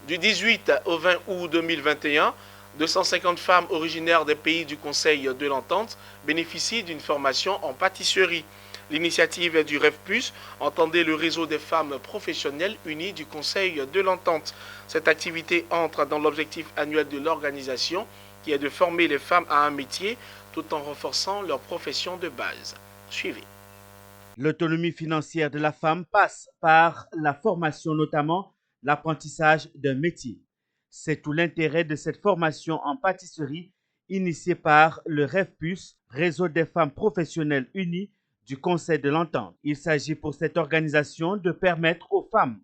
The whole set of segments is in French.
Du 18 au 20 août 2021, 250 femmes originaires des pays du Conseil de l'Entente bénéficient d'une formation en pâtisserie. L'initiative est du Rêve Plus, entendez le réseau des femmes professionnelles unies du Conseil de l'Entente. Cette activité entre dans l'objectif annuel de l'organisation qui est de former les femmes à un métier tout en renforçant leur profession de base. Suivez. L'autonomie financière de la femme passe par la formation, notamment l'apprentissage d'un métier. C'est tout l'intérêt de cette formation en pâtisserie initiée par le REFPUS, Réseau des femmes professionnelles unies du Conseil de l'Entente. Il s'agit pour cette organisation de permettre aux femmes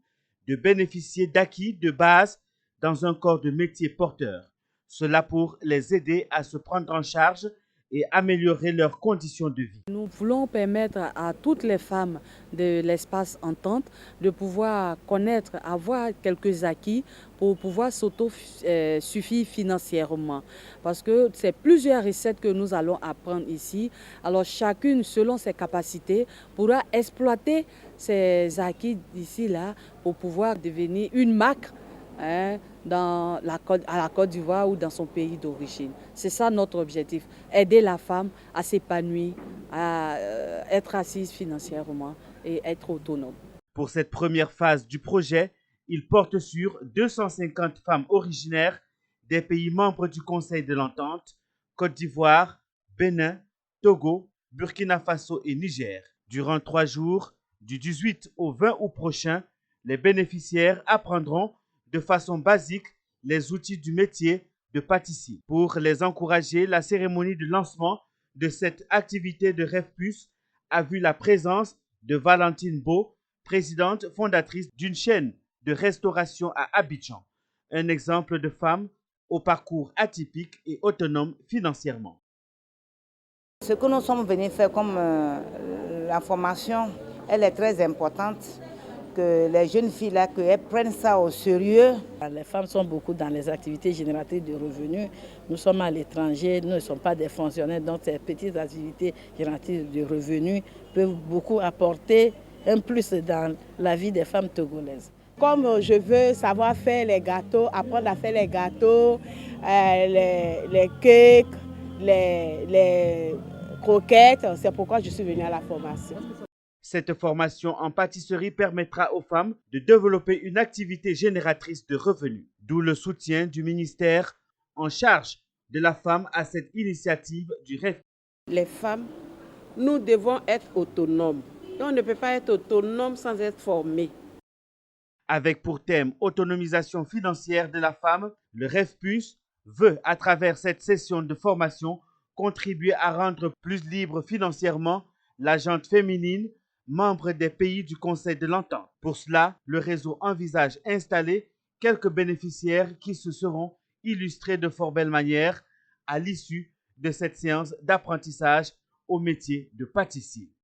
de bénéficier d'acquis de base dans un corps de métier porteur. Cela pour les aider à se prendre en charge et améliorer leurs conditions de vie. Nous voulons permettre à toutes les femmes de l'espace Entente de pouvoir connaître, avoir quelques acquis pour pouvoir s'auto-suffire financièrement. Parce que c'est plusieurs recettes que nous allons apprendre ici. Alors chacune, selon ses capacités, pourra exploiter ces acquis d'ici-là pour pouvoir devenir une marque à la Côte d'Ivoire ou dans son pays d'origine. C'est ça notre objectif, aider la femme à s'épanouir, à être assise financièrement et être autonome. Pour cette première phase du projet, il porte sur 250 femmes originaires des pays membres du Conseil de l'Entente, Côte d'Ivoire, Bénin, Togo, Burkina Faso et Niger. Durant 3 jours, du 18 au 20 août prochain, les bénéficiaires apprendront de façon basique les outils du métier de pâtissier. Pour les encourager, la cérémonie de lancement de cette activité de Rêve Plus a vu la présence de Valentine Beau, présidente fondatrice d'une chaîne de restauration à Abidjan, un exemple de femme au parcours atypique et autonome financièrement. Ce que nous sommes venus faire comme la formation, elle est très importante, que les jeunes filles là, qu'elles prennent ça au sérieux. Les femmes sont beaucoup dans les activités génératrices de revenus. Nous sommes à l'étranger, nous ne sommes pas des fonctionnaires, donc ces petites activités génératrices de revenus peuvent beaucoup apporter un plus dans la vie des femmes togolaises. Comme je veux savoir faire les gâteaux, apprendre à faire les gâteaux, les cakes, les croquettes, c'est pourquoi je suis venue à la formation. Cette formation en pâtisserie permettra aux femmes de développer une activité génératrice de revenus, d'où le soutien du ministère en charge de la femme à cette initiative du REF. Les femmes, nous devons être autonomes. Et on ne peut pas être autonome sans être formé. Avec pour thème autonomisation financière de la femme, le REFPUS veut, à travers cette session de formation, contribuer à rendre plus libre financièrement la gente féminine, membre des pays du Conseil de l'Entente. Pour cela, le réseau envisage installer quelques bénéficiaires qui se seront illustrés de fort belle manière à l'issue de cette séance d'apprentissage au métier de pâtissier.